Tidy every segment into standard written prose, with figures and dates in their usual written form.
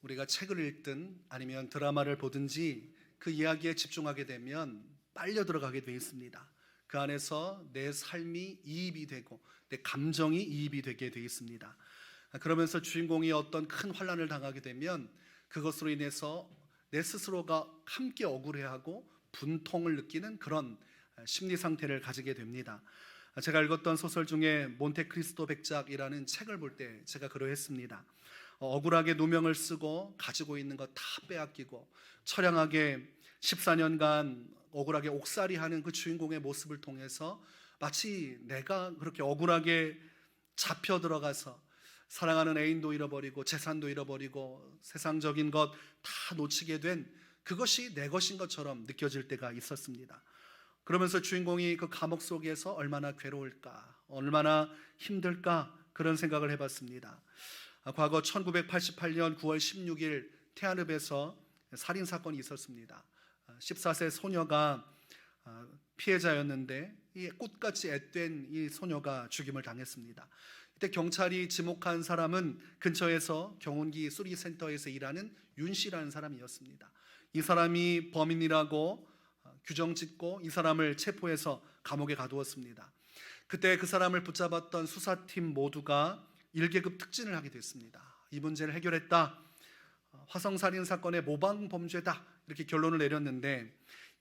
우리가 책을 읽든 아니면 드라마를 보든지 그 이야기에 집중하게 되면 빨려 들어가게 되어 있습니다. 그 안에서 내 삶이 이입이 되고 내 감정이 이입이 되게 되어 있습니다. 그러면서 주인공이 어떤 큰 환난을 당하게 되면 그것으로 인해서 내 스스로가 함께 억울해하고 분통을 느끼는 그런 심리 상태를 가지게 됩니다. 제가 읽었던 소설 중에 몬테크리스토 백작이라는 책을 볼 때 제가 그러했습니다. 억울하게 누명을 쓰고 가지고 있는 것 다 빼앗기고 처량하게 14년간 억울하게 옥살이하는 그 주인공의 모습을 통해서 마치 내가 그렇게 억울하게 잡혀 들어가서 사랑하는 애인도 잃어버리고 재산도 잃어버리고 세상적인 것 다 놓치게 된 그것이 내 것인 것처럼 느껴질 때가 있었습니다. 그러면서 주인공이 그 감옥 속에서 얼마나 괴로울까, 얼마나 힘들까 그런 생각을 해봤습니다. 과거 1988년 9월 16일 태안읍에서 살인사건이 있었습니다. 14세 소녀가 피해자였는데 이 꽃같이 앳된 이 소녀가 죽임을 당했습니다. 이때 경찰이 지목한 사람은 근처에서 경운기 수리센터에서 일하는 윤 씨라는 사람이었습니다. 이 사람이 범인이라고 규정짓고 이 사람을 체포해서 감옥에 가두었습니다. 그때 그 사람을 붙잡았던 수사팀 모두가 1계급 특진을 하게 됐습니다. 이 문제를 해결했다, 화성살인 사건의 모방범죄다, 이렇게 결론을 내렸는데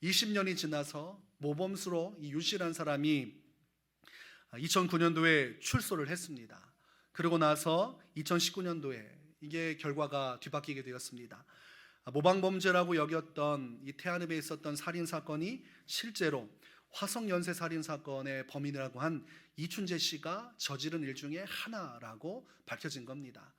20년이 지나서 모범수로 이 윤 씨라는 사람이 2009년도에 출소를 했습니다. 그러고 나서 2019년도에 이게 결과가 뒤바뀌게 되었습니다. 모방범죄라고 여겼던 이 태안읍에 있었던 살인사건이 실제로 화성연쇄살인사건의 범인이라고 한 이춘재 씨가 저지른 일 중에 하나라고 밝혀진 겁니다.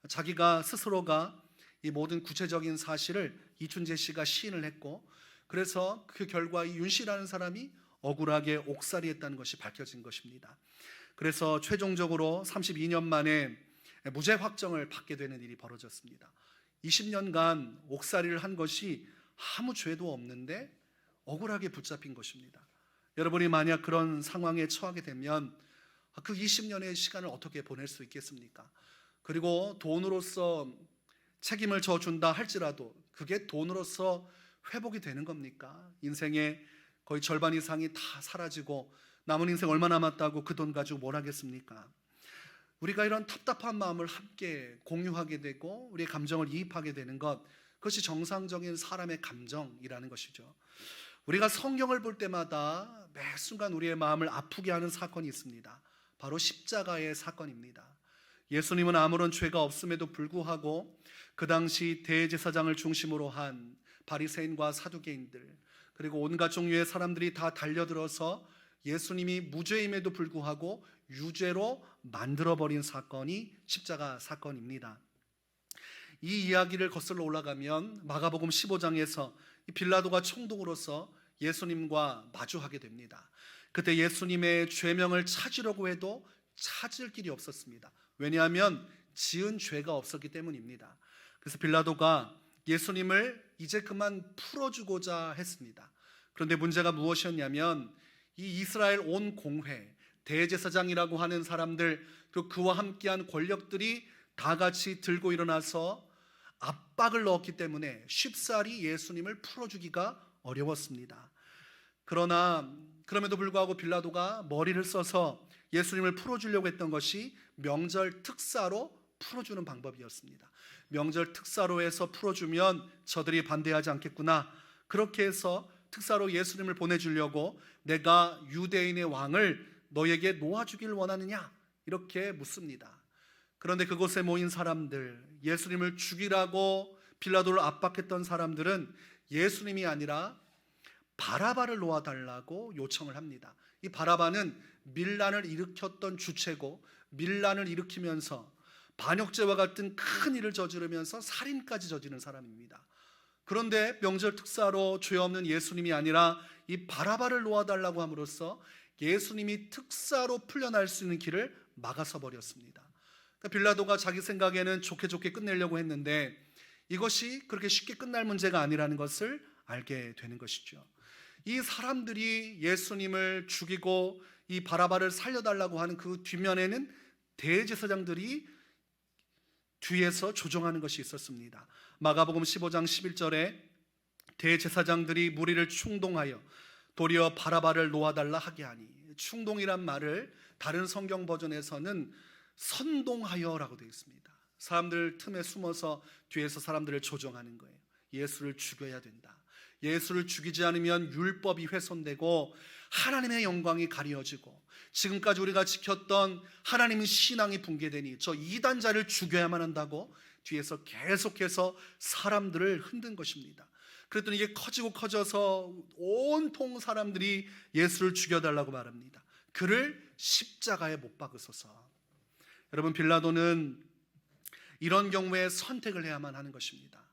자기가 스스로가 이 모든 구체적인 사실을 이춘재 씨가 시인을 했고, 그래서 그 결과 이 윤 씨라는 사람이 억울하게 옥살이했다는 것이 밝혀진 것입니다. 그래서 최종적으로 32년 만에 무죄 확정을 받게 되는 일이 벌어졌습니다. 20년간 옥살이를 한 것이 아무 죄도 없는데 억울하게 붙잡힌 것입니다. 여러분이 만약 그런 상황에 처하게 되면 그 20년의 시간을 어떻게 보낼 수 있겠습니까? 그리고 돈으로서 책임을 져준다 할지라도 그게 돈으로서 회복이 되는 겁니까? 인생의 거의 절반 이상이 다 사라지고 남은 인생 얼마 남았다고 그 돈 가지고 뭘 하겠습니까? 우리가 이런 답답한 마음을 함께 공유하게 되고 우리의 감정을 이입하게 되는 것, 그것이 정상적인 사람의 감정이라는 것이죠. 우리가 성경을 볼 때마다 매 순간 우리의 마음을 아프게 하는 사건이 있습니다. 바로 십자가의 사건입니다. 예수님은 아무런 죄가 없음에도 불구하고 그 당시 대제사장을 중심으로 한 바리새인과 사두개인들, 그리고 온갖 종류의 사람들이 다 달려들어서 예수님이 무죄임에도 불구하고 유죄로 만들어버린 사건이 십자가 사건입니다. 이 이야기를 거슬러 올라가면 마가복음 15장에서 빌라도가 총독으로서 예수님과 마주하게 됩니다. 그때 예수님의 죄명을 찾으려고 해도 찾을 길이 없었습니다. 왜냐하면 지은 죄가 없었기 때문입니다. 그래서 빌라도가 예수님을 이제 그만 풀어주고자 했습니다. 그런데 문제가 무엇이었냐면 이 이스라엘 온 공회, 대제사장이라고 하는 사람들, 그와 함께한 권력들이 다 같이 들고 일어나서 압박을 넣었기 때문에 쉽사리 예수님을 풀어주기가 어려웠습니다. 그럼에도 불구하고 빌라도가 머리를 써서 예수님을 풀어주려고 했던 것이 명절 특사로 풀어주는 방법이었습니다. 명절 특사로 해서 풀어주면 저들이 반대하지 않겠구나, 그렇게 해서 특사로 예수님을 보내주려고 내가 유대인의 왕을 너에게 놓아주길 원하느냐, 이렇게 묻습니다. 그런데 그곳에 모인 사람들, 예수님을 죽이라고 빌라도를 압박했던 사람들은 예수님이 아니라 바라바를 놓아달라고 요청을 합니다. 이 바라바는 밀란을 일으켰던 주체고, 밀란을 일으키면서 반역죄와 같은 큰 일을 저지르면서 살인까지 저지른 사람입니다. 그런데 명절 특사로 죄 없는 예수님이 아니라 이 바라바를 놓아달라고 함으로써 예수님이 특사로 풀려날 수 있는 길을 막아서 버렸습니다. 그러니까 빌라도가 자기 생각에는 좋게 끝내려고 했는데 이것이 그렇게 쉽게 끝날 문제가 아니라는 것을 알게 되는 것이죠. 이 사람들이 예수님을 죽이고 이 바라바를 살려달라고 하는 그 뒷면에는 대제사장들이 뒤에서 조종하는 것이 있었습니다. 마가복음 15장 11절에 대제사장들이 무리를 충동하여 도리어 바라바를 놓아달라 하게 하니, 충동이란 말을 다른 성경 버전에서는 선동하여라고 되어 있습니다. 사람들 틈에 숨어서 뒤에서 사람들을 조종하는 거예요. 예수를 죽여야 된다. 예수를 죽이지 않으면 율법이 훼손되고 하나님의 영광이 가려지고 지금까지 우리가 지켰던 하나님의 신앙이 붕괴되니 저 이단자를 죽여야만 한다고 뒤에서 계속해서 사람들을 흔든 것입니다. 그랬더니 이게 커지고 커져서 온통 사람들이 예수를 죽여달라고 말합니다. 그를 십자가에 못 박으소서. 여러분, 빌라도는 이런 경우에 선택을 해야만 하는 것입니다.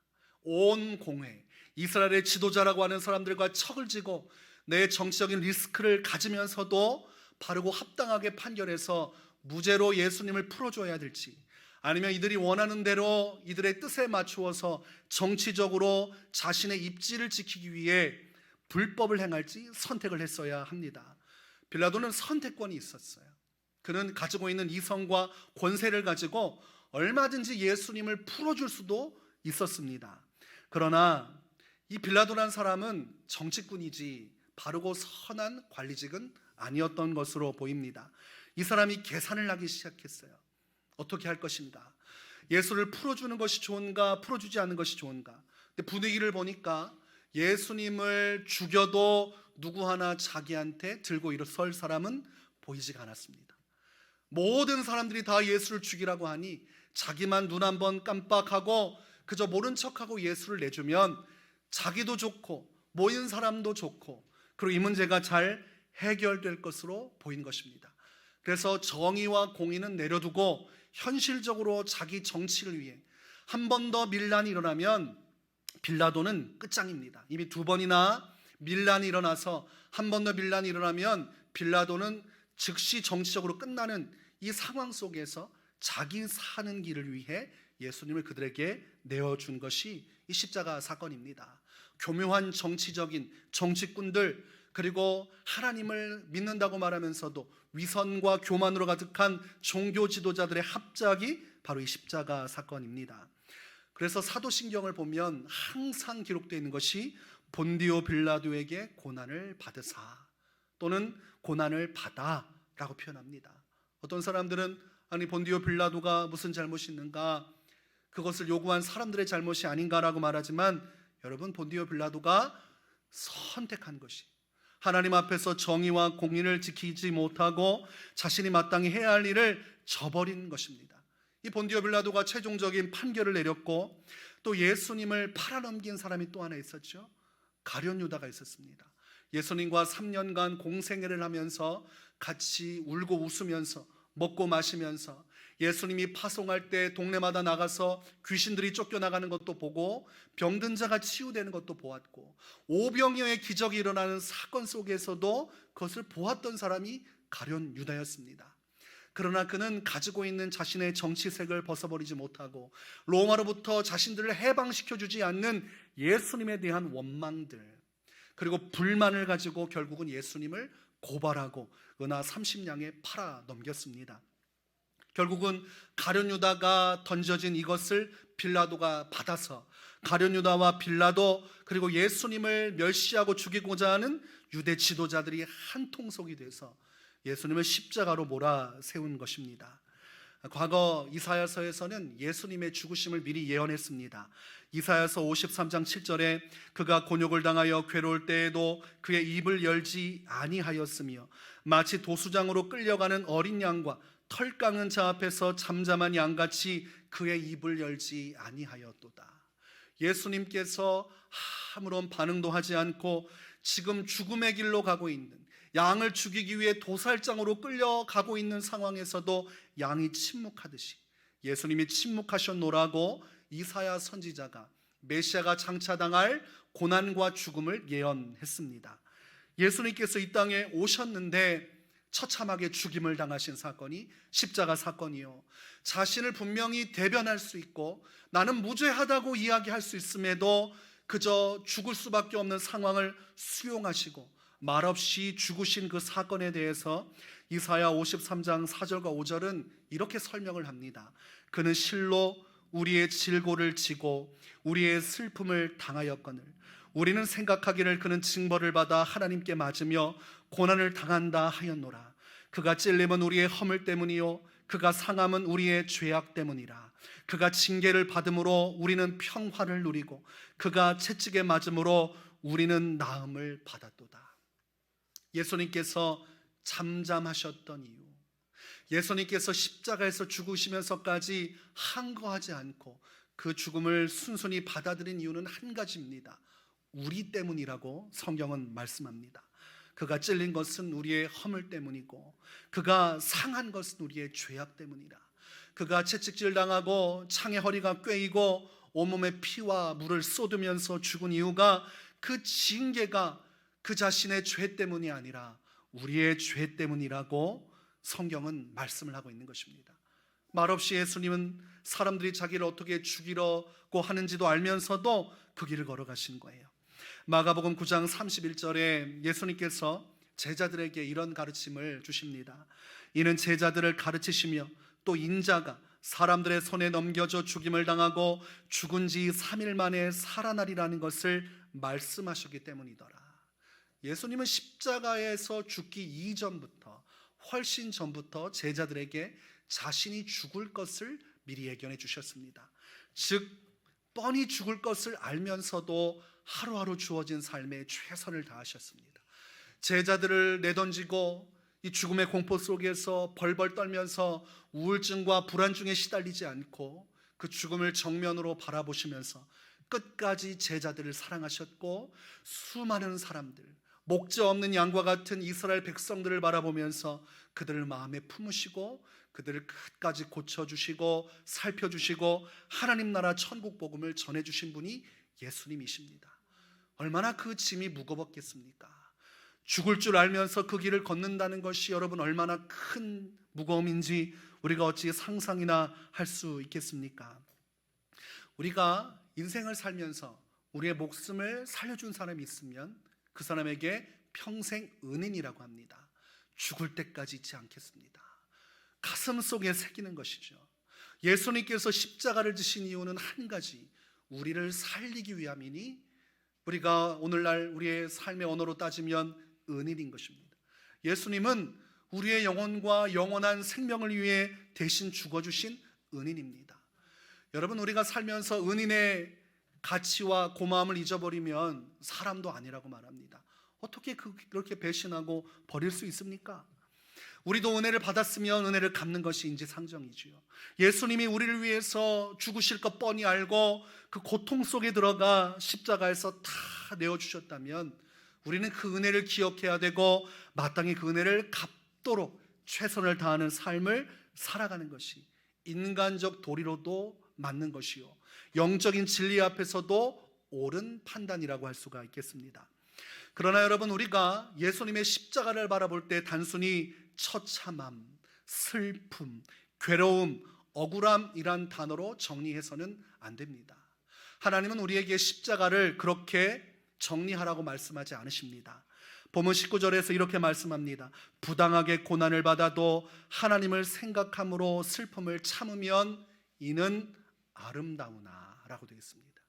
온 공회, 이스라엘의 지도자라고 하는 사람들과 척을 지고 내 정치적인 리스크를 가지면서도 바르고 합당하게 판결해서 무죄로 예수님을 풀어줘야 될지, 아니면 이들이 원하는 대로 이들의 뜻에 맞추어서 정치적으로 자신의 입지를 지키기 위해 불법을 행할지 선택을 했어야 합니다. 빌라도는 선택권이 있었어요. 그는 가지고 있는 이성과 권세를 가지고 얼마든지 예수님을 풀어줄 수도 있었습니다. 그러나 이 빌라도라는 사람은 정치꾼이지 바르고 선한 관리직은 아니었던 것으로 보입니다. 이 사람이 계산을 하기 시작했어요. 어떻게 할 것인가? 예수를 풀어주는 것이 좋은가, 풀어주지 않는 것이 좋은가? 근데 분위기를 보니까 예수님을 죽여도 누구 하나 자기한테 들고 일어설 사람은 보이지가 않았습니다. 모든 사람들이 다 예수를 죽이라고 하니 자기만 눈 한번 깜빡하고 그저 모른 척하고 예수를 내주면 자기도 좋고 모인 사람도 좋고, 그리고 이 문제가 잘 해결될 것으로 보인 것입니다. 그래서 정의와 공의는 내려두고 현실적으로 자기 정치를 위해 한 번 더 밀란이 일어나면 빌라도는 끝장입니다. 이미 두 번이나 밀란이 일어나서 한 번 더 밀란이 일어나면 빌라도는 즉시 정치적으로 끝나는 이 상황 속에서 자기 사는 길을 위해 예수님을 그들에게 내어준 것이 이 십자가 사건입니다. 교묘한 정치적인 정치꾼들, 그리고 하나님을 믿는다고 말하면서도 위선과 교만으로 가득한 종교 지도자들의 합작이 바로 이 십자가 사건입니다. 그래서 사도신경을 보면 항상 기록되어 있는 것이 본디오 빌라도에게 고난을 받으사 또는 고난을 받아 라고 표현합니다. 어떤 사람들은 아니 본디오 빌라도가 무슨 잘못이 있는가, 그것을 요구한 사람들의 잘못이 아닌가라고 말하지만, 여러분, 본디오 빌라도가 선택한 것이 하나님 앞에서 정의와 공의를 지키지 못하고 자신이 마땅히 해야 할 일을 저버린 것입니다. 이 본디오 빌라도가 최종적인 판결을 내렸고, 또 예수님을 팔아넘긴 사람이 또 하나 있었죠. 가룟 유다가 있었습니다. 예수님과 3년간 공생애를 하면서 같이 울고 웃으면서 먹고 마시면서 예수님이 파송할 때 동네마다 나가서 귀신들이 쫓겨나가는 것도 보고 병든 자가 치유되는 것도 보았고 오병이어의 기적이 일어나는 사건 속에서도 그것을 보았던 사람이 가룟 유다였습니다. 그러나 그는 가지고 있는 자신의 정치색을 벗어버리지 못하고 로마로부터 자신들을 해방시켜주지 않는 예수님에 대한 원망들, 그리고 불만을 가지고 결국은 예수님을 고발하고 은하 30냥에 팔아 넘겼습니다. 결국은 가룟 유다가 던져진 이것을 빌라도가 받아서 가룟 유다와 빌라도, 그리고 예수님을 멸시하고 죽이고자 하는 유대 지도자들이 한 통속이 돼서 예수님을 십자가로 몰아세운 것입니다. 과거 이사야서에서는 예수님의 죽으심을 미리 예언했습니다. 이사야서 53장 7절에 그가 곤욕을 당하여 괴로울 때에도 그의 입을 열지 아니하였으며 마치 도수장으로 끌려가는 어린 양과 털 깎는 자 앞에서 잠잠한 양같이 그의 입을 열지 아니하였도다. 예수님께서 아무런 반응도 하지 않고 지금 죽음의 길로 가고 있는, 양을 죽이기 위해 도살장으로 끌려가고 있는 상황에서도 양이 침묵하듯이 예수님이 침묵하셨노라고 이사야 선지자가 메시아가 장차당할 고난과 죽음을 예언했습니다. 예수님께서 이 땅에 오셨는데 처참하게 죽임을 당하신 사건이 십자가 사건이요, 자신을 분명히 대변할 수 있고 나는 무죄하다고 이야기할 수 있음에도 그저 죽을 수밖에 없는 상황을 수용하시고 말없이 죽으신 그 사건에 대해서 이사야 53장 4절과 5절은 이렇게 설명을 합니다. 그는 실로 우리의 질고를 지고 우리의 슬픔을 당하였거늘 우리는 생각하기를 그는 징벌을 받아 하나님께 맞으며 고난을 당한다 하였노라. 그가 찔림은 우리의 허물 때문이요 그가 상함은 우리의 죄악 때문이라. 그가 징계를 받음으로 우리는 평화를 누리고 그가 채찍에 맞음으로 우리는 나음을 받았도다. 예수님께서 잠잠하셨던 이유, 예수님께서 십자가에서 죽으시면서까지 항거하지 않고 그 죽음을 순순히 받아들인 이유는 한 가지입니다. 우리 때문이라고 성경은 말씀합니다. 그가 찔린 것은 우리의 허물 때문이고 그가 상한 것은 우리의 죄악 때문이라. 그가 채찍질 당하고 창에 허리가 꿰이고 온몸에 피와 물을 쏟으면서 죽은 이유가 그 징계가 그 자신의 죄 때문이 아니라 우리의 죄 때문이라고 성경은 말씀을 하고 있는 것입니다. 말없이 예수님은 사람들이 자기를 어떻게 죽이려고 하는지도 알면서도 그 길을 걸어가신 거예요. 마가복음 9장 31절에 예수님께서 제자들에게 이런 가르침을 주십니다. 이는 제자들을 가르치시며 또 인자가 사람들의 손에 넘겨져 죽임을 당하고 죽은 지 3일 만에 살아나리라는 것을 말씀하셨기 때문이더라. 예수님은 십자가에서 죽기 이전부터, 훨씬 전부터 제자들에게 자신이 죽을 것을 미리 예견해 주셨습니다. 즉 뻔히 죽을 것을 알면서도 하루하루 주어진 삶에 최선을 다하셨습니다. 제자들을 내던지고 이 죽음의 공포 속에서 벌벌 떨면서 우울증과 불안증에 시달리지 않고 그 죽음을 정면으로 바라보시면서 끝까지 제자들을 사랑하셨고, 수많은 사람들, 목자 없는 양과 같은 이스라엘 백성들을 바라보면서 그들을 마음에 품으시고 그들을 끝까지 고쳐주시고 살펴주시고 하나님 나라 천국 복음을 전해주신 분이 예수님이십니다. 얼마나 그 짐이 무거웠겠습니까? 죽을 줄 알면서 그 길을 걷는다는 것이 여러분 얼마나 큰 무거움인지 우리가 어찌 상상이나 할 수 있겠습니까? 우리가 인생을 살면서 우리의 목숨을 살려준 사람이 있으면 그 사람에게 평생 은인이라고 합니다. 죽을 때까지 잊지 않겠습니다. 가슴 속에 새기는 것이죠. 예수님께서 십자가를 지신 이유는 한 가지, 우리를 살리기 위함이니 우리가 오늘날 우리의 삶의 언어로 따지면 은인인 것입니다. 예수님은 우리의 영혼과 영원한 생명을 위해 대신 죽어주신 은인입니다. 여러분, 우리가 살면서 은인의 가치와 고마움을 잊어버리면 사람도 아니라고 말합니다. 어떻게 그렇게 배신하고 버릴 수 있습니까? 우리도 은혜를 받았으면 은혜를 갚는 것이 인지상정이지요. 예수님이 우리를 위해서 죽으실 것 뻔히 알고 그 고통 속에 들어가 십자가에서 다 내어주셨다면 우리는 그 은혜를 기억해야 되고 마땅히 그 은혜를 갚도록 최선을 다하는 삶을 살아가는 것이 인간적 도리로도 맞는 것이요, 영적인 진리 앞에서도 옳은 판단이라고 할 수가 있겠습니다. 그러나 여러분, 우리가 예수님의 십자가를 바라볼 때 단순히 처참함, 슬픔, 괴로움, 억울함이란 단어로 정리해서는 안 됩니다. 하나님은 우리에게 십자가를 그렇게 정리하라고 말씀하지 않으십니다. 본문 19절에서 이렇게 말씀합니다. 부당하게 고난을 받아도 하나님을 생각함으로 슬픔을 참으면 이는 아름다우나 라고 되어 있습니다.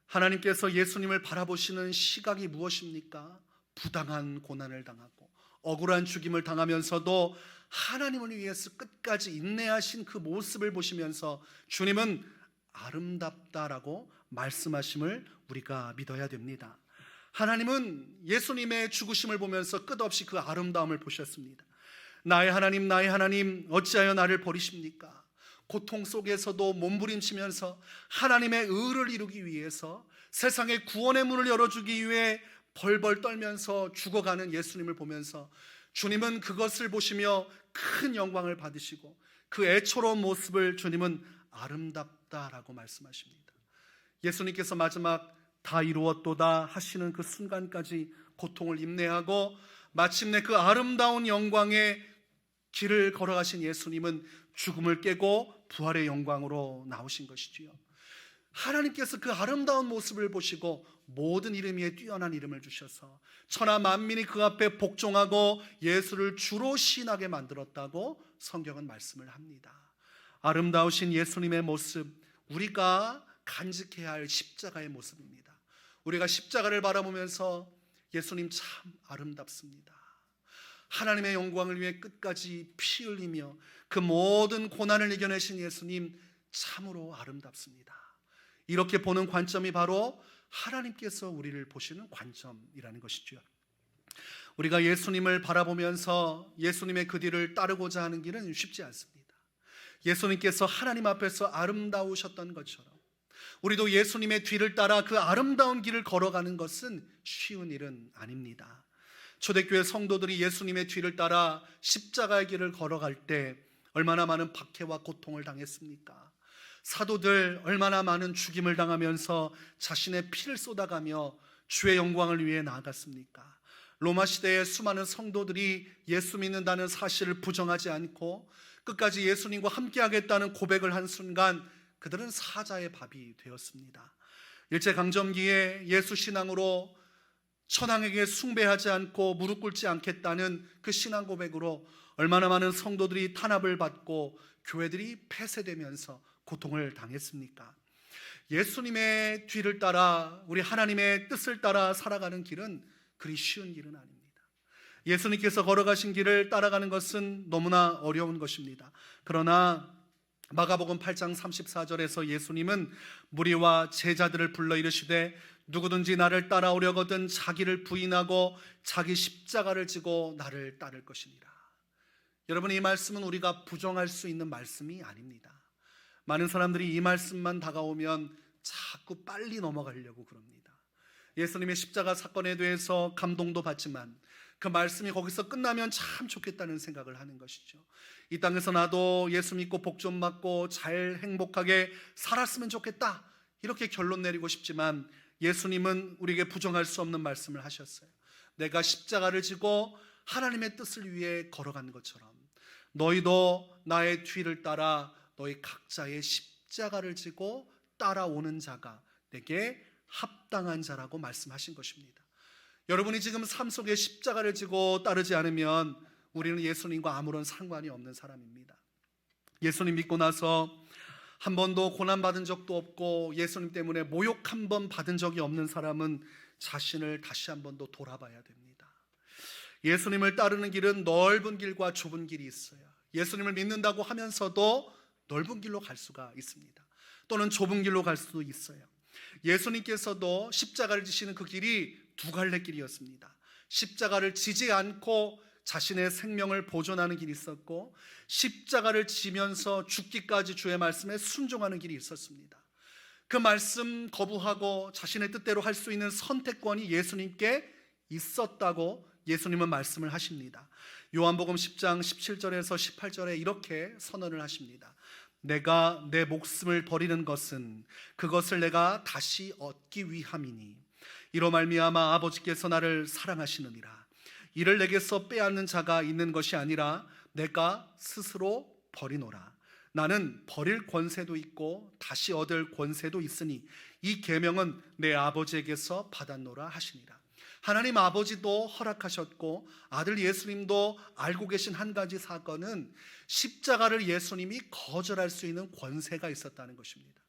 하나님께서 예수님을 바라보시는 시각이 무엇입니까? 부당한 고난을 당하고 억울한 죽임을 당하면서도 하나님을 위해서 끝까지 인내하신 그 모습을 보시면서 주님은 아름답다라고 말씀하심을 우리가 믿어야 됩니다. 하나님은 예수님의 죽으심을 보면서 끝없이 그 아름다움을 보셨습니다. 나의 하나님 어찌하여 나를 버리십니까? 고통 속에서도 몸부림치면서 하나님의 의를 이루기 위해서 세상의 구원의 문을 열어주기 위해 벌벌 떨면서 죽어가는 예수님을 보면서 주님은 그것을 보시며 큰 영광을 받으시고 그 애처로운 모습을 주님은 아름답다라고 말씀하십니다. 예수님께서 마지막 다 이루었도다 하시는 그 순간까지 고통을 인내하고 마침내 그 아름다운 영광의 길을 걸어가신 예수님은 죽음을 깨고 부활의 영광으로 나오신 것이지요. 하나님께서 그 아름다운 모습을 보시고 모든 이름 위에 뛰어난 이름을 주셔서 천하 만민이 그 앞에 복종하고 예수를 주로 시인하게 만들었다고 성경은 말씀을 합니다. 아름다우신 예수님의 모습, 우리가 간직해야 할 십자가의 모습입니다. 우리가 십자가를 바라보면서 예수님 참 아름답습니다. 하나님의 영광을 위해 끝까지 피 흘리며 그 모든 고난을 이겨내신 예수님 참으로 아름답습니다. 이렇게 보는 관점이 바로 하나님께서 우리를 보시는 관점이라는 것이죠. 우리가 예수님을 바라보면서 예수님의 그 뒤를 따르고자 하는 길은 쉽지 않습니다. 예수님께서 하나님 앞에서 아름다우셨던 것처럼 우리도 예수님의 뒤를 따라 그 아름다운 길을 걸어가는 것은 쉬운 일은 아닙니다. 초대교회 성도들이 예수님의 뒤를 따라 십자가의 길을 걸어갈 때 얼마나 많은 박해와 고통을 당했습니까? 사도들 얼마나 많은 죽임을 당하면서 자신의 피를 쏟아가며 주의 영광을 위해 나아갔습니까? 로마 시대의 수많은 성도들이 예수 믿는다는 사실을 부정하지 않고 끝까지 예수님과 함께하겠다는 고백을 한 순간 그들은 사자의 밥이 되었습니다. 일제강점기에 예수 신앙으로 천황에게 숭배하지 않고 무릎 꿇지 않겠다는 그 신앙 고백으로 얼마나 많은 성도들이 탄압을 받고 교회들이 폐쇄되면서 고통을 당했습니까? 예수님의 뒤를 따라 우리 하나님의 뜻을 따라 살아가는 길은 그리 쉬운 길은 아닙니다. 예수님께서 걸어가신 길을 따라가는 것은 너무나 어려운 것입니다. 그러나 마가복음 8장 34절에서 예수님은 무리와 제자들을 불러 이르시되 누구든지 나를 따라오려거든 자기를 부인하고 자기 십자가를 지고 나를 따를 것이니라. 여러분, 이 말씀은 우리가 부정할 수 있는 말씀이 아닙니다. 많은 사람들이 이 말씀만 다가오면 자꾸 빨리 넘어가려고 그럽니다. 예수님의 십자가 사건에 대해서 감동도 받지만 그 말씀이 거기서 끝나면 참 좋겠다는 생각을 하는 것이죠. 이 땅에서 나도 예수 믿고 복 좀 받고 잘 행복하게 살았으면 좋겠다, 이렇게 결론 내리고 싶지만 예수님은 우리에게 부정할 수 없는 말씀을 하셨어요. 내가 십자가를 지고 하나님의 뜻을 위해 걸어간 것처럼 너희도 나의 뒤를 따라 너희 각자의 십자가를 지고 따라오는 자가 내게 합당한 자라고 말씀하신 것입니다. 여러분이 지금 삶 속에 십자가를 지고 따르지 않으면 우리는 예수님과 아무런 상관이 없는 사람입니다. 예수님 믿고 나서 한 번도 고난받은 적도 없고 예수님 때문에 모욕 한 번 받은 적이 없는 사람은 자신을 다시 한 번 더 돌아봐야 됩니다. 예수님을 따르는 길은 넓은 길과 좁은 길이 있어요. 예수님을 믿는다고 하면서도 넓은 길로 갈 수가 있습니다. 또는 좁은 길로 갈 수도 있어요. 예수님께서도 십자가를 지시는 그 길이 두 갈래 길이었습니다. 십자가를 지지 않고 자신의 생명을 보존하는 길이 있었고, 십자가를 지면서 죽기까지 주의 말씀에 순종하는 길이 있었습니다. 그 말씀 거부하고 자신의 뜻대로 할 수 있는 선택권이 예수님께 있었다고 예수님은 말씀을 하십니다. 요한복음 10장 17절에서 18절에 이렇게 선언을 하십니다. 내가 내 목숨을 버리는 것은 그것을 내가 다시 얻기 위함이니 이로 말미암아 아버지께서 나를 사랑하시느니라. 이를 내게서 빼앗는 자가 있는 것이 아니라 내가 스스로 버리노라. 나는 버릴 권세도 있고 다시 얻을 권세도 있으니 이 계명은 내 아버지에게서 받았노라 하시니라. 하나님 아버지도 허락하셨고 아들 예수님도 알고 계신 한 가지 사건은 십자가를 예수님이 거절할 수 있는 권세가 있었다는 것입니다.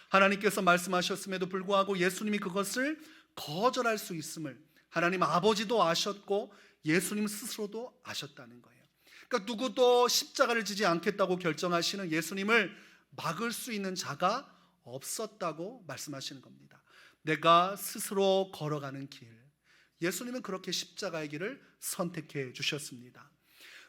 하나님께서 말씀하셨음에도 불구하고 예수님이 그것을 거절할 수 있음을 하나님 아버지도 아셨고 예수님 스스로도 아셨다는 거예요. 그러니까 누구도 십자가를 지지 않겠다고 결정하시는 예수님을 막을 수 있는 자가 없었다고 말씀하시는 겁니다. 내가 스스로 걸어가는 길, 예수님은 그렇게 십자가의 길을 선택해 주셨습니다.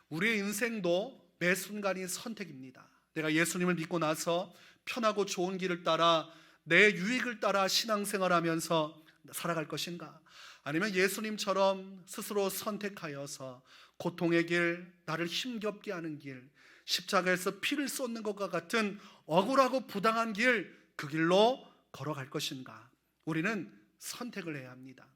우리의 인생도 매 순간이 선택입니다. 내가 예수님을 믿고 나서 편하고 좋은 길을 따라 내 유익을 따라 신앙생활하면서 살아갈 것인가, 아니면 예수님처럼 스스로 선택하여서 고통의 길, 나를 힘겹게 하는 길, 십자가에서 피를 쏟는 것과 같은 억울하고 부당한 길, 그 길로 걸어갈 것인가. 우리는 선택을 해야 합니다.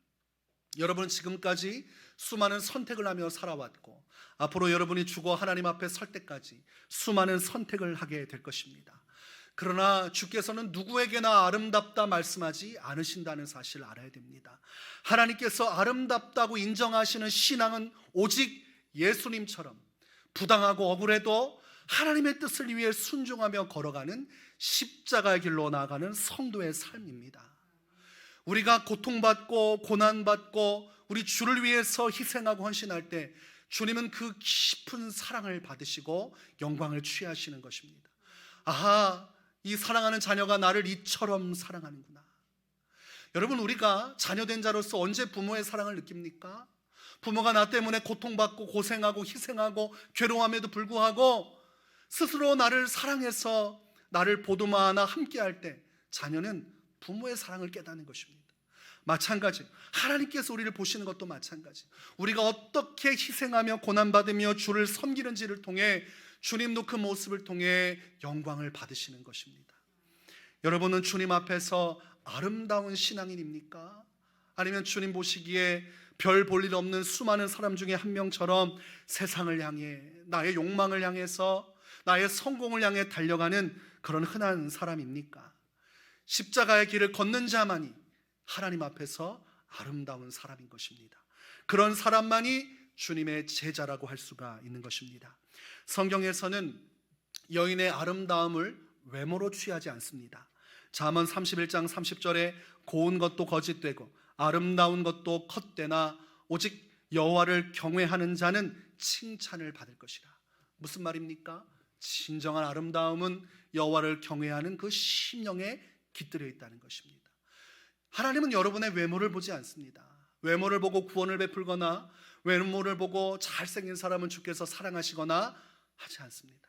여러분은 지금까지 수많은 선택을 하며 살아왔고 앞으로 여러분이 죽어 하나님 앞에 설 때까지 수많은 선택을 하게 될 것입니다. 그러나 주께서는 누구에게나 아름답다 말씀하지 않으신다는 사실을 알아야 됩니다. 하나님께서 아름답다고 인정하시는 신앙은 오직 예수님처럼 부당하고 억울해도 하나님의 뜻을 위해 순종하며 걸어가는 십자가의 길로 나아가는 성도의 삶입니다. 우리가 고통받고 고난받고 우리 주를 위해서 희생하고 헌신할 때 주님은 그 깊은 사랑을 받으시고 영광을 취하시는 것입니다. 아하, 이 사랑하는 자녀가 나를 이처럼 사랑하는구나. 여러분, 우리가 자녀된 자로서 언제 부모의 사랑을 느낍니까? 부모가 나 때문에 고통받고 고생하고 희생하고 괴로워함에도 불구하고 스스로 나를 사랑해서 나를 보듬어안아 함께할 때 자녀는 부모의 사랑을 깨닫는 것입니다. 마찬가지, 하나님께서 우리를 보시는 것도 마찬가지. 우리가 어떻게 희생하며 고난받으며 주를 섬기는지를 통해 주님도 그 모습을 통해 영광을 받으시는 것입니다. 여러분은 주님 앞에서 아름다운 신앙인입니까? 아니면 주님 보시기에 별 볼 일 없는 수많은 사람 중에 한 명처럼 세상을 향해, 나의 욕망을 향해서, 나의 성공을 향해 달려가는 그런 흔한 사람입니까? 십자가의 길을 걷는 자만이 하나님 앞에서 아름다운 사람인 것입니다. 그런 사람만이 주님의 제자라고 할 수가 있는 것입니다. 성경에서는 여인의 아름다움을 외모로 취하지 않습니다. 잠언 31장 30절에 고운 것도 거짓되고 아름다운 것도 헛되나 오직 여호와를 경외하는 자는 칭찬을 받을 것이라. 무슨 말입니까? 진정한 아름다움은 여호와를 경외하는 그 심령에 깃들여 있다는 것입니다. 하나님은 여러분의 외모를 보지 않습니다. 외모를 보고 구원을 베풀거나 외모를 보고 잘생긴 사람은 주께서 사랑하시거나 하지 않습니다.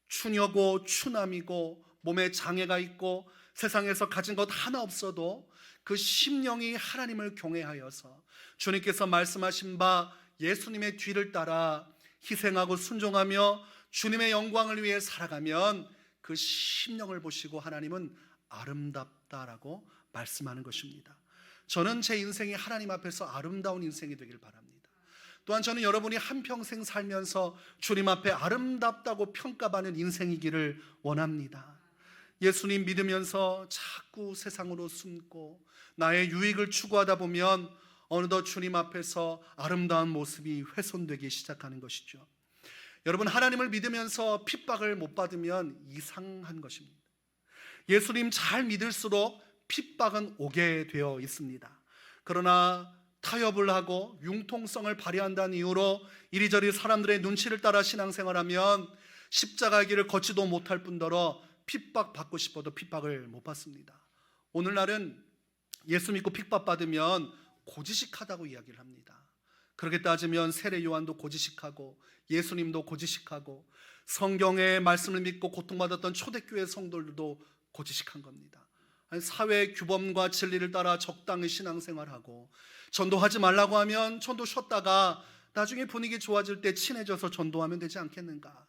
추녀고 추남이고 몸에 장애가 있고 세상에서 가진 것 하나 없어도 그 심령이 하나님을 경외하여서 주님께서 말씀하신 바 예수님의 뒤를 따라 희생하고 순종하며 주님의 영광을 위해 살아가면 그 심령을 보시고 하나님은 아름답다라고 말씀하는 것입니다. 저는 제 인생이 하나님 앞에서 아름다운 인생이 되길 바랍니다. 또한 저는 여러분이 한평생 살면서 주님 앞에 아름답다고 평가받는 인생이기를 원합니다. 예수님 믿으면서 자꾸 세상으로 숨고 나의 유익을 추구하다 보면 어느덧 주님 앞에서 아름다운 모습이 훼손되기 시작하는 것이죠. 여러분, 하나님을 믿으면서 핍박을 못 받으면 이상한 것입니다. 예수님 잘 믿을수록 핍박은 오게 되어 있습니다. 그러나 타협을 하고 융통성을 발휘한다는 이유로 이리저리 사람들의 눈치를 따라 신앙생활하면 십자가의 길을 걷지도 못할 뿐더러 핍박받고 싶어도 핍박을 못 받습니다. 오늘날은 예수 믿고 핍박받으면 고지식하다고 이야기를 합니다. 그렇게 따지면 세례 요한도 고지식하고 예수님도 고지식하고 성경의 말씀을 믿고 고통받았던 초대교회 성도들도 고지식한 겁니다. 사회 규범과 진리를 따라 적당히 신앙생활하고 전도하지 말라고 하면 전도 쉬었다가 나중에 분위기 좋아질 때 친해져서 전도하면 되지 않겠는가?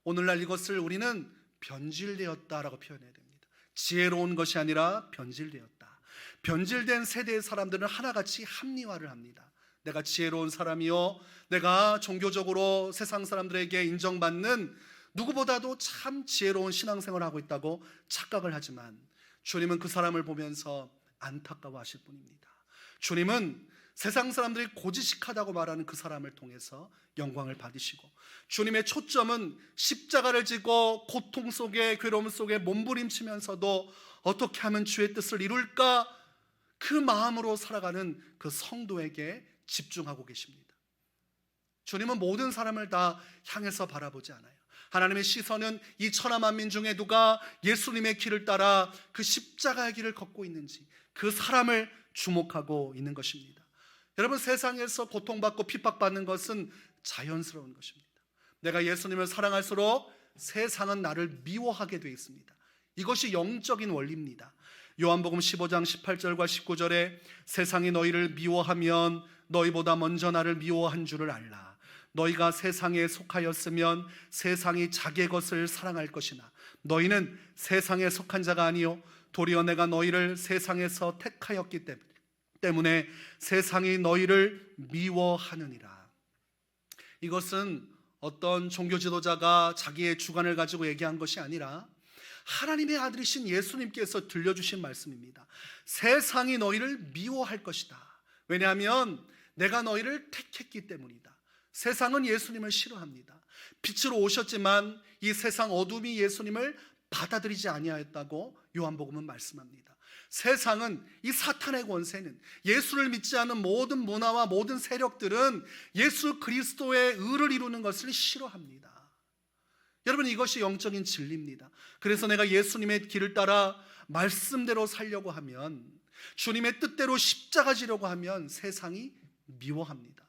오늘날 이것을 우리는 변질되었다라고 표현해야 됩니다. 지혜로운 것이 아니라 변질되었다. 변질된 세대의 사람들은 하나같이 합리화를 합니다. 내가 지혜로운 사람이요, 내가 종교적으로 세상 사람들에게 인정받는 누구보다도 참 지혜로운 신앙생활을 하고 있다고 착각을 하지만 주님은 그 사람을 보면서 안타까워하실 뿐입니다. 주님은 세상 사람들이 고지식하다고 말하는 그 사람을 통해서 영광을 받으시고 주님의 초점은 십자가를 지고 고통 속에 괴로움 속에 몸부림치면서도 어떻게 하면 주의 뜻을 이룰까 그 마음으로 살아가는 그 성도에게 집중하고 계십니다. 주님은 모든 사람을 다 향해서 바라보지 않아요. 하나님의 시선은 이 천하 만민 중에 누가 예수님의 길을 따라 그 십자가의 길을 걷고 있는지 그 사람을 주목하고 있는 것입니다. 여러분, 세상에서 고통받고 핍박받는 것은 자연스러운 것입니다. 내가 예수님을 사랑할수록 세상은 나를 미워하게 되어 있습니다. 이것이 영적인 원리입니다. 요한복음 15장 18절과 19절에 세상이 너희를 미워하면 너희보다 먼저 나를 미워한 줄을 알라. 너희가 세상에 속하였으면 세상이 자기의 것을 사랑할 것이나 너희는 세상에 속한 자가 아니요 도리어 내가 너희를 세상에서 택하였기 때문에 세상이 너희를 미워하느니라. 이것은 어떤 종교 지도자가 자기의 주관을 가지고 얘기한 것이 아니라 하나님의 아들이신 예수님께서 들려주신 말씀입니다. 세상이 너희를 미워할 것이다. 왜냐하면 내가 너희를 택했기 때문이다. 세상은 예수님을 싫어합니다. 빛으로 오셨지만 이 세상 어둠이 예수님을 받아들이지 아니하였다고 요한복음은 말씀합니다. 세상은, 이 사탄의 권세는, 예수를 믿지 않은 모든 문화와 모든 세력들은 예수 그리스도의 의를 이루는 것을 싫어합니다. 여러분, 이것이 영적인 진리입니다. 그래서 내가 예수님의 길을 따라 말씀대로 살려고 하면, 주님의 뜻대로 십자가 지려고 하면 세상이 미워합니다.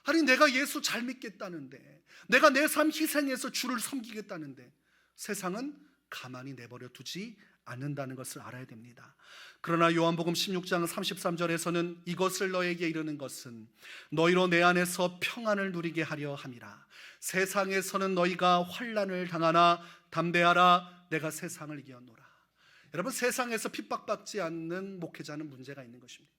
아니, 내가 예수 잘 믿겠다는데, 내가 내 삶 희생해서 주를 섬기겠다는데 세상은 가만히 내버려 두지 않는다는 것을 알아야 됩니다. 그러나 요한복음 16장 33절에서는 이것을 너에게 이르는 것은 너희로 내 안에서 평안을 누리게 하려 함이라. 세상에서는 너희가 환난을 당하나 담대하라, 내가 세상을 이겼노라. 여러분, 세상에서 핍박받지 않는 목회자는 문제가 있는 것입니다.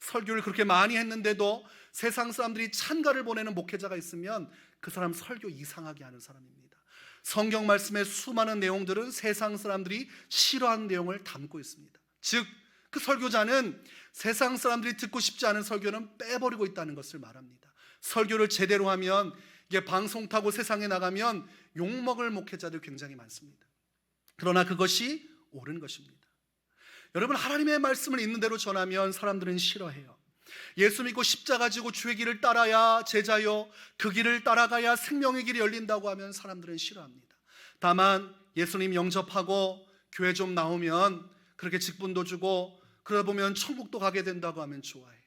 설교를 그렇게 많이 했는데도 세상 사람들이 찬가를 보내는 목회자가 있으면 그 사람 설교 이상하게 하는 사람입니다. 성경 말씀의 수많은 내용들은 세상 사람들이 싫어하는 내용을 담고 있습니다. 즉, 그 설교자는 세상 사람들이 듣고 싶지 않은 설교는 빼버리고 있다는 것을 말합니다. 설교를 제대로 하면, 이게 방송 타고 세상에 나가면 욕먹을 목회자들 굉장히 많습니다. 그러나 그것이 옳은 것입니다. 여러분, 하나님의 말씀을 있는 대로 전하면 사람들은 싫어해요. 예수 믿고 십자가 지고 주의 길을 따라야 제자요, 그 길을 따라가야 생명의 길이 열린다고 하면 사람들은 싫어합니다. 다만 예수님 영접하고 교회 좀 나오면, 그렇게 직분도 주고 그러다 보면 천국도 가게 된다고 하면 좋아해요.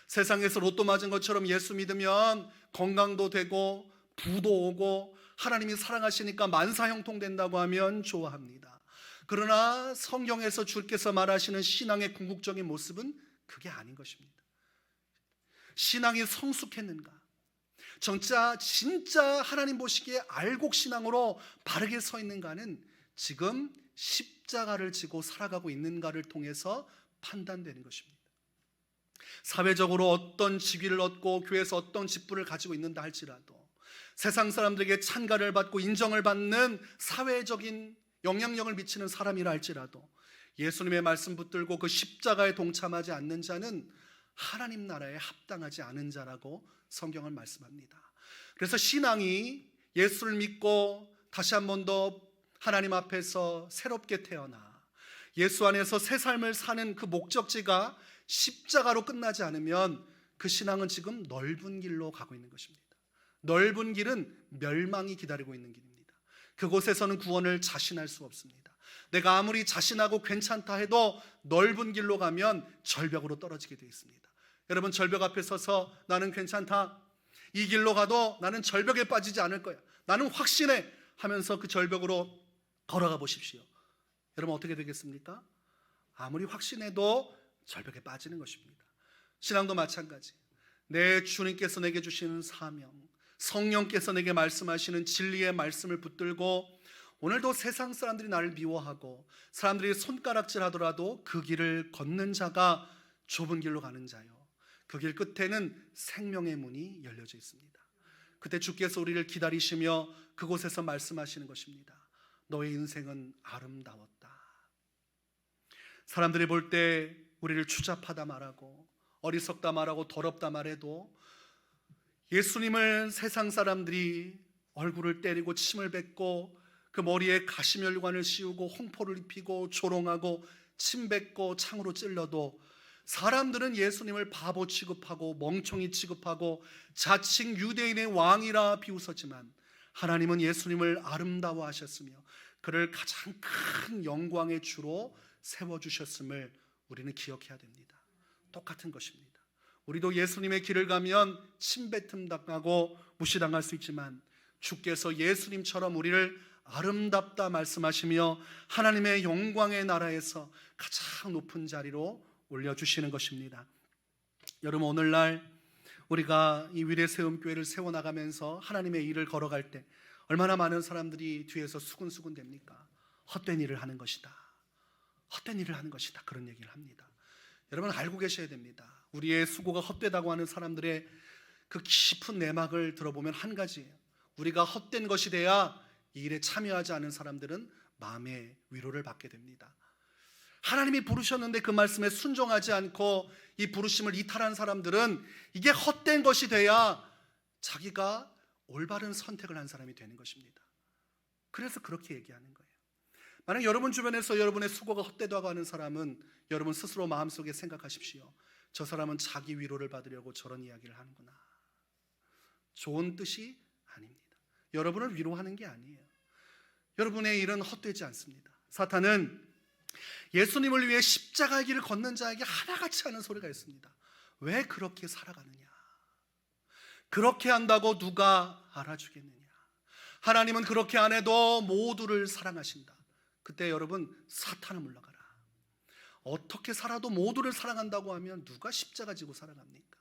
세상에서 로또 맞은 것처럼 예수 믿으면 건강도 되고 부도 오고 하나님이 사랑하시니까 만사형통 된다고 하면 좋아합니다. 그러나 성경에서 주께서 말하시는 신앙의 궁극적인 모습은 그게 아닌 것입니다. 신앙이 성숙했는가? 진짜 하나님 보시기에 알곡신앙으로 바르게 서 있는가는 지금 십자가를 지고 살아가고 있는가를 통해서 판단되는 것입니다. 사회적으로 어떤 직위를 얻고 교회에서 어떤 직분을 가지고 있는다 할지라도, 세상 사람들에게 찬가를 받고 인정을 받는 사회적인 영향력을 미치는 사람이라 할지라도 예수님의 말씀 붙들고 그 십자가에 동참하지 않는 자는 하나님 나라에 합당하지 않은 자라고 성경은 말씀합니다. 그래서 신앙이 예수를 믿고 다시 한 번 더 하나님 앞에서 새롭게 태어나 예수 안에서 새 삶을 사는 그 목적지가 십자가로 끝나지 않으면 그 신앙은 지금 넓은 길로 가고 있는 것입니다. 넓은 길은 멸망이 기다리고 있는 길입니다. 그곳에서는 구원을 자신할 수 없습니다. 내가 아무리 자신하고 괜찮다 해도 넓은 길로 가면 절벽으로 떨어지게 되어 있습니다. 여러분, 절벽 앞에 서서 나는 괜찮다, 이 길로 가도 나는 절벽에 빠지지 않을 거야, 나는 확신해 하면서 그 절벽으로 걸어가 보십시오. 여러분, 어떻게 되겠습니까? 아무리 확신해도 절벽에 빠지는 것입니다. 신앙도 마찬가지. 내 주님께서 내게 주시는 사명, 성령께서 내게 말씀하시는 진리의 말씀을 붙들고 오늘도 세상 사람들이 나를 미워하고 사람들이 손가락질 하더라도 그 길을 걷는 자가 좁은 길로 가는 자요, 그 길 끝에는 생명의 문이 열려져 있습니다. 그때 주께서 우리를 기다리시며 그곳에서 말씀하시는 것입니다. 너의 인생은 아름다웠다. 사람들이 볼 때 우리를 추잡하다 말하고 어리석다 말하고 더럽다 말해도 예수님을 세상 사람들이 얼굴을 때리고 침을 뱉고 그 머리에 가시멸관을 씌우고 홍포를 입히고 조롱하고 침 뱉고 창으로 찔러도 사람들은 예수님을 바보 취급하고 멍청이 취급하고 자칭 유대인의 왕이라 비웃었지만 하나님은 예수님을 아름다워하셨으며 그를 가장 큰 영광의 주로 세워주셨음을 우리는 기억해야 됩니다. 똑같은 것입니다. 우리도 예수님의 길을 가면 침뱉음 당하고 무시당할 수 있지만 주께서 예수님처럼 우리를 아름답다 말씀하시며 하나님의 영광의 나라에서 가장 높은 자리로 올려주시는 것입니다. 여러분, 오늘날 우리가 이 위례세움교회를 세워나가면서 하나님의 일을 걸어갈 때 얼마나 많은 사람들이 뒤에서 수군수군 됩니까? 헛된 일을 하는 것이다, 헛된 일을 하는 것이다, 그런 얘기를 합니다. 여러분, 알고 계셔야 됩니다. 우리의 수고가 헛되다고 하는 사람들의 그 깊은 내막을 들어보면 한 가지예요. 우리가 헛된 것이 돼야 이 일에 참여하지 않은 사람들은 마음의 위로를 받게 됩니다. 하나님이 부르셨는데 그 말씀에 순종하지 않고 이 부르심을 이탈한 사람들은 이게 헛된 것이 돼야 자기가 올바른 선택을 한 사람이 되는 것입니다. 그래서 그렇게 얘기하는 거예요. 만약 여러분 주변에서 여러분의 수고가 헛되다고 하는 사람은 여러분 스스로 마음속에 생각하십시오. 저 사람은 자기 위로를 받으려고 저런 이야기를 하는구나. 좋은 뜻이 아닙니다. 여러분을 위로하는 게 아니에요. 여러분의 일은 헛되지 않습니다. 사탄은 예수님을 위해 십자가의 길을 걷는 자에게 하나같이 하는 소리가 있습니다. 왜 그렇게 살아가느냐? 그렇게 한다고 누가 알아주겠느냐? 하나님은 그렇게 안 해도 모두를 사랑하신다. 그때 여러분, 사탄아 물러가라. 어떻게 살아도 모두를 사랑한다고 하면 누가 십자가 지고 살아갑니까?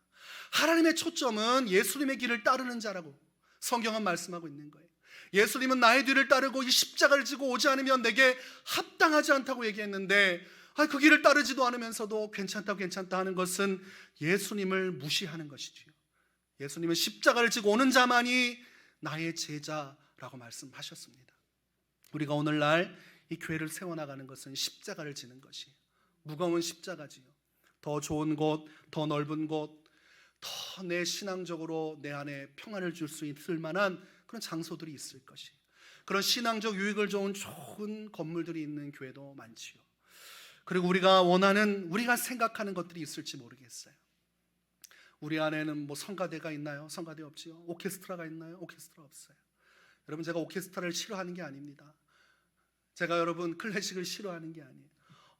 하나님의 초점은 예수님의 길을 따르는 자라고 성경은 말씀하고 있는 거예요. 예수님은 나의 뒤를 따르고 이 십자가를 지고 오지 않으면 내게 합당하지 않다고 얘기했는데, 그 길을 따르지도 않으면서도 괜찮다 하는 것은 예수님을 무시하는 것이지요. 예수님은 십자가를 지고 오는 자만이 나의 제자라고 말씀하셨습니다. 우리가 오늘날 이 교회를 세워나가는 것은 십자가를 지는 것이에요. 무거운 십자가지요. 더 좋은 곳, 더 넓은 곳, 더 내 신앙적으로 내 안에 평안을 줄 수 있을 만한 그런 장소들이 있을 것이에요. 그런 신앙적 유익을 좋은 좋은 건물들이 있는 교회도 많지요. 그리고 우리가 원하는, 우리가 생각하는 것들이 있을지 모르겠어요. 우리 안에는 뭐 성가대가 있나요? 성가대 없지요. 오케스트라가 있나요? 오케스트라 없어요. 여러분, 제가 오케스트라를 싫어하는 게 아닙니다. 제가 여러분 클래식을 싫어하는 게 아니에요.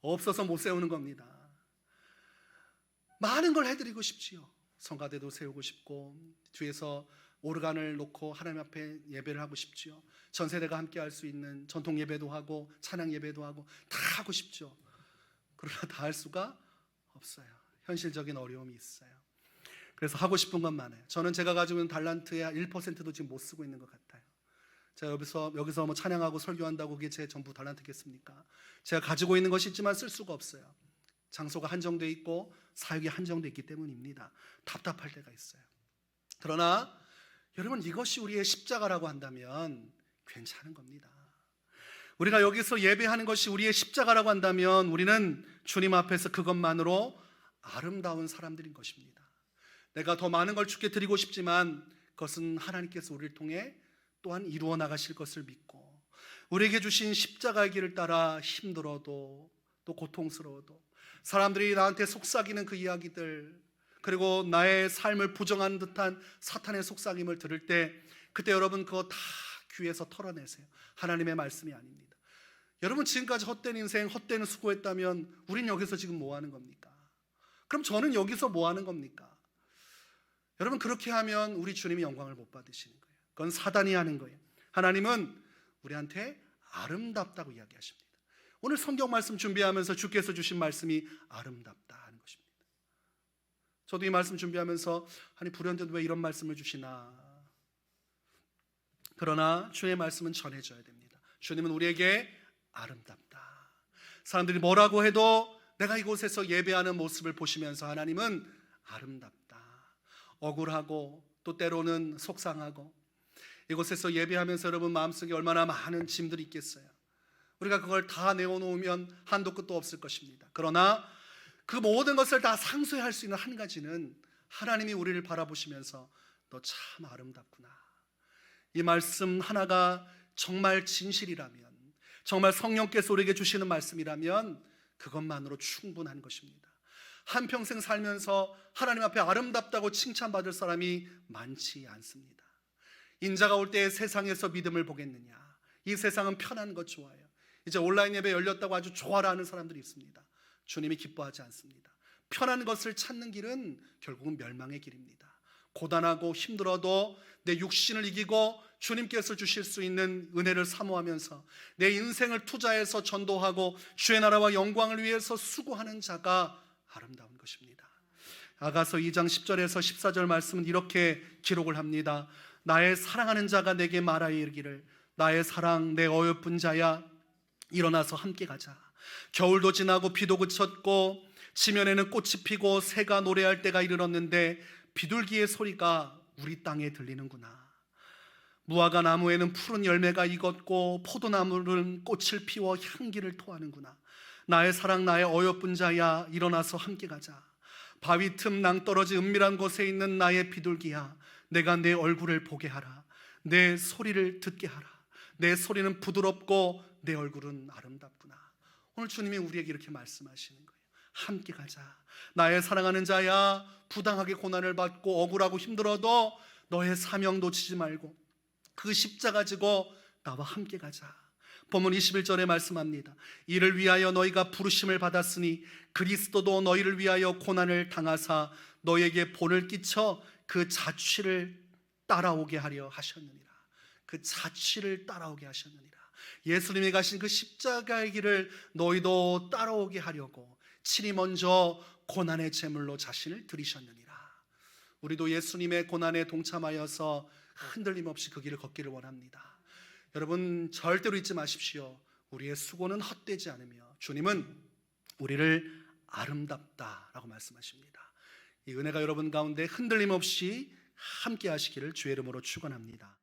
없어서 못 세우는 겁니다. 많은 걸 해드리고 싶지요. 성가대도 세우고 싶고, 뒤에서 오르간을 놓고 하나님 앞에 예배를 하고 싶지요. 전 세대가 함께 할 수 있는 전통 예배도 하고 찬양 예배도 하고 다 하고 싶죠. 그러나 다 할 수가 없어요. 현실적인 어려움이 있어요. 그래서 하고 싶은 건 많아요. 저는 제가 가지고 있는 달란트의 1%도 지금 못 쓰고 있는 것 같아요. 제가 여기서 뭐 찬양하고 설교한다고 그게 제 전부 달란트겠습니까? 제가 가지고 있는 것이 있지만 쓸 수가 없어요. 장소가 한정되어 있고 사역이 한정되어 있기 때문입니다. 답답할 때가 있어요. 그러나 여러분, 이것이 우리의 십자가라고 한다면 괜찮은 겁니다. 우리가 여기서 예배하는 것이 우리의 십자가라고 한다면 우리는 주님 앞에서 그것만으로 아름다운 사람들인 것입니다. 내가 더 많은 걸 주께 드리고 싶지만 그것은 하나님께서 우리를 통해 또한 이루어 나가실 것을 믿고, 우리에게 주신 십자가의 길을 따라 힘들어도 또 고통스러워도 사람들이 나한테 속삭이는 그 이야기들, 그리고 나의 삶을 부정하는 듯한 사탄의 속삭임을 들을 때, 그때 여러분 그거 다 귀에서 털어내세요. 하나님의 말씀이 아닙니다. 여러분, 지금까지 헛된 인생, 헛된 수고했다면 우린 여기서 지금 뭐 하는 겁니까? 그럼 저는 여기서 뭐 하는 겁니까? 여러분, 그렇게 하면 우리 주님이 영광을 못 받으시는 거예요. 그건 사단이 하는 거예요. 하나님은 우리한테 아름답다고 이야기하십니다. 오늘 성경 말씀 준비하면서 주께서 주신 말씀이 아름답다 하는 것입니다. 저도 이 말씀 준비하면서 아니, 불현듯 왜 이런 말씀을 주시나. 그러나 주의 말씀은 전해져야 됩니다. 주님은 우리에게 아름답다. 사람들이 뭐라고 해도 내가 이곳에서 예배하는 모습을 보시면서 하나님은 아름답다. 억울하고 또 때로는 속상하고, 이곳에서 예배하면서 여러분 마음속에 얼마나 많은 짐들이 있겠어요. 우리가 그걸 다 내어놓으면 한도 끝도 없을 것입니다. 그러나 그 모든 것을 다 상쇄할 수 있는 한 가지는 하나님이 우리를 바라보시면서 너 참 아름답구나. 이 말씀 하나가 정말 진실이라면, 정말 성령께서 우리에게 주시는 말씀이라면 그것만으로 충분한 것입니다. 한평생 살면서 하나님 앞에 아름답다고 칭찬받을 사람이 많지 않습니다. 인자가 올 때 세상에서 믿음을 보겠느냐. 이 세상은 편한 것 좋아해요. 이제 온라인 예배 열렸다고 아주 좋아라 하는 사람들이 있습니다. 주님이 기뻐하지 않습니다. 편한 것을 찾는 길은 결국은 멸망의 길입니다. 고단하고 힘들어도 내 육신을 이기고 주님께서 주실 수 있는 은혜를 사모하면서 내 인생을 투자해서 전도하고 주의 나라와 영광을 위해서 수고하는 자가 아름다운 것입니다. 아가서 2장 10절에서 14절 말씀은 이렇게 기록을 합니다. 나의 사랑하는 자가 내게 말하여 이르기를 나의 사랑 내 어여쁜 자야 일어나서 함께 가자. 겨울도 지나고 비도 그쳤고 지면에는 꽃이 피고 새가 노래할 때가 이르렀는데 비둘기의 소리가 우리 땅에 들리는구나. 무화과 나무에는 푸른 열매가 익었고 포도나무는 꽃을 피워 향기를 토하는구나. 나의 사랑 나의 어여쁜 자야 일어나서 함께 가자. 바위 틈 낭떠러지 은밀한 곳에 있는 나의 비둘기야 내가 내 얼굴을 보게 하라. 내 소리를 듣게 하라. 내 소리는 부드럽고 내 얼굴은 아름답구나. 오늘 주님이 우리에게 이렇게 말씀하시는 거예요. 함께 가자. 나의 사랑하는 자야, 부당하게 고난을 받고 억울하고 힘들어도 너의 사명 놓치지 말고 그 십자가 지고 나와 함께 가자. 본문 21절에 말씀합니다. 이를 위하여 너희가 부르심을 받았으니 그리스도도 너희를 위하여 고난을 당하사 너희에게 본을 끼쳐 그 자취를 따라오게 하려 하셨느니라. 그 자취를 따라오게 하셨느니라. 예수님이 가신 그 십자가의 길을 너희도 따라오게 하려고 친히 먼저 고난의 제물로 자신을 드리셨느니라. 우리도 예수님의 고난에 동참하여서 흔들림 없이 그 길을 걷기를 원합니다. 여러분, 절대로 잊지 마십시오. 우리의 수고는 헛되지 않으며 주님은 우리를 아름답다라고 말씀하십니다. 이 은혜가 여러분 가운데 흔들림 없이 함께 하시기를 주의 이름으로 축원합니다.